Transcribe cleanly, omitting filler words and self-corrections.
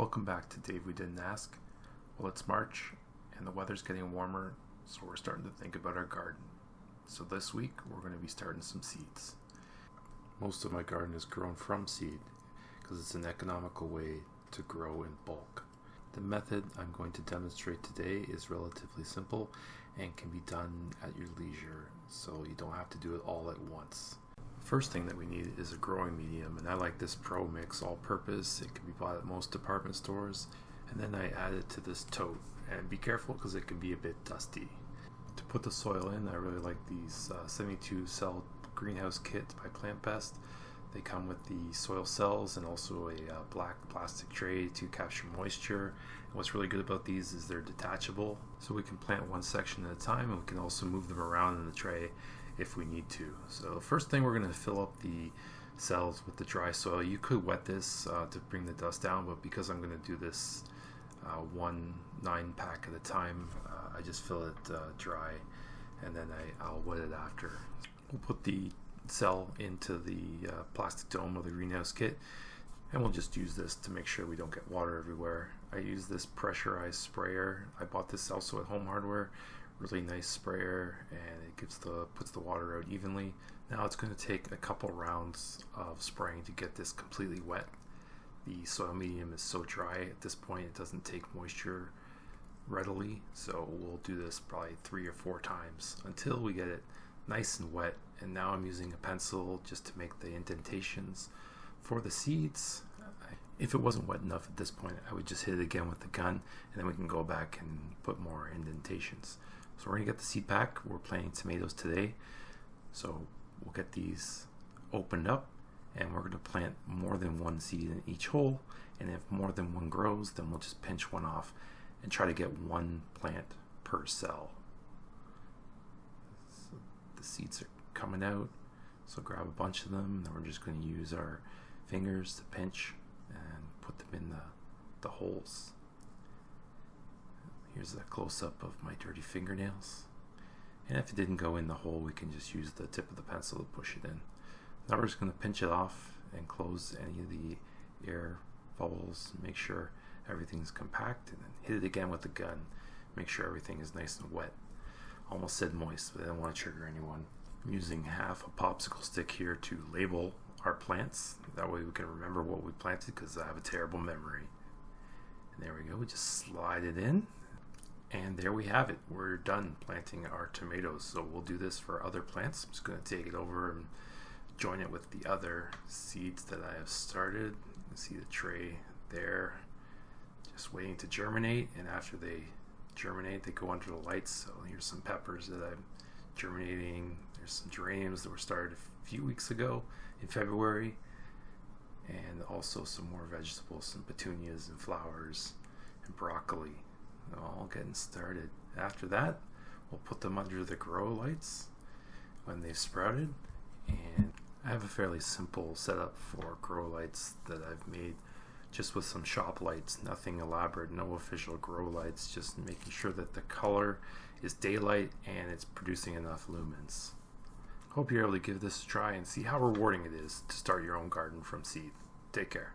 Welcome back to Dave We Didn't Ask. Well, it's March and the weather's getting warmer, so we're starting to think about our garden. So this week we're going to be starting some seeds. Most of my garden is grown from seed because it's an economical way to grow in bulk. The method I'm going to demonstrate today is relatively simple and can be done at your leisure, so you don't have to do it all at once. First thing that we need is a growing medium, and I like this Pro Mix all-purpose. It can be bought at most department stores, and then I add it to this tote. And be careful because it can be a bit dusty. To put the soil in, I really like these 72 cell greenhouse kits by PlantBest. They come with the soil cells and also a black plastic tray to capture moisture. And what's really good about these is they're detachable, so we can plant one section at a time, and we can also move them around in the tray if we need to. So first thing, we're going to fill up the cells with the dry soil. You could wet this to bring the dust down, but because I'm going to do this 1 9-pack at a time, I just fill it dry, and then I'll wet it after. We'll put the cell into the plastic dome of the greenhouse kit, and we'll just use this to make sure we don't get water everywhere. I use this pressurized sprayer. I bought this also at Home Hardware. Really nice sprayer, and it puts the water out evenly. Now it's going to take a couple rounds of spraying to get this completely wet. The soil medium is so dry at this point it doesn't take moisture readily, so we'll do this probably 3 or 4 times until we get it nice and wet. And now I'm using a pencil just to make the indentations for the seeds. If it wasn't wet enough at this point, I would just hit it again with the gun, and then we can go back and put more indentations. So we're going to get the seed pack. We're planting tomatoes today, so we'll get these opened up, and we're going to plant more than one seed in each hole, and if more than one grows, then we'll just pinch one off and try to get one plant per cell. So the seeds are coming out, so grab a bunch of them, and then we're just going to use our fingers to pinch and put them in the holes. Here's a close-up of my dirty fingernails. And if it didn't go in the hole, we can just use the tip of the pencil to push it in. Now we're just going to pinch it off and close any of the air bubbles, make sure everything's compact, and then hit it again with the gun. Make sure everything is nice and wet. Almost said moist, but I don't want to trigger anyone. I'm using half a popsicle stick here to label our plants. That way we can remember what we planted, because I have a terrible memory. And there we go, we just slide it in. And there we have it. We're done planting our tomatoes. So we'll do this for other plants. I'm just going to take it over and join it with the other seeds that I have started. You can see the tray there, just waiting to germinate. And after they germinate, they go under the lights. So here's some peppers that I'm germinating. There's some geraniums that were started a few weeks ago in February. And also some more vegetables, some petunias and flowers and broccoli. All getting started. After that, we'll put them under the grow lights when they've sprouted. And I have a fairly simple setup for grow lights that I've made just with some shop lights, nothing elaborate, no official grow lights, just making sure that the color is daylight and it's producing enough lumens. Hope you're able to give this a try and see how rewarding it is to start your own garden from seed. Take care.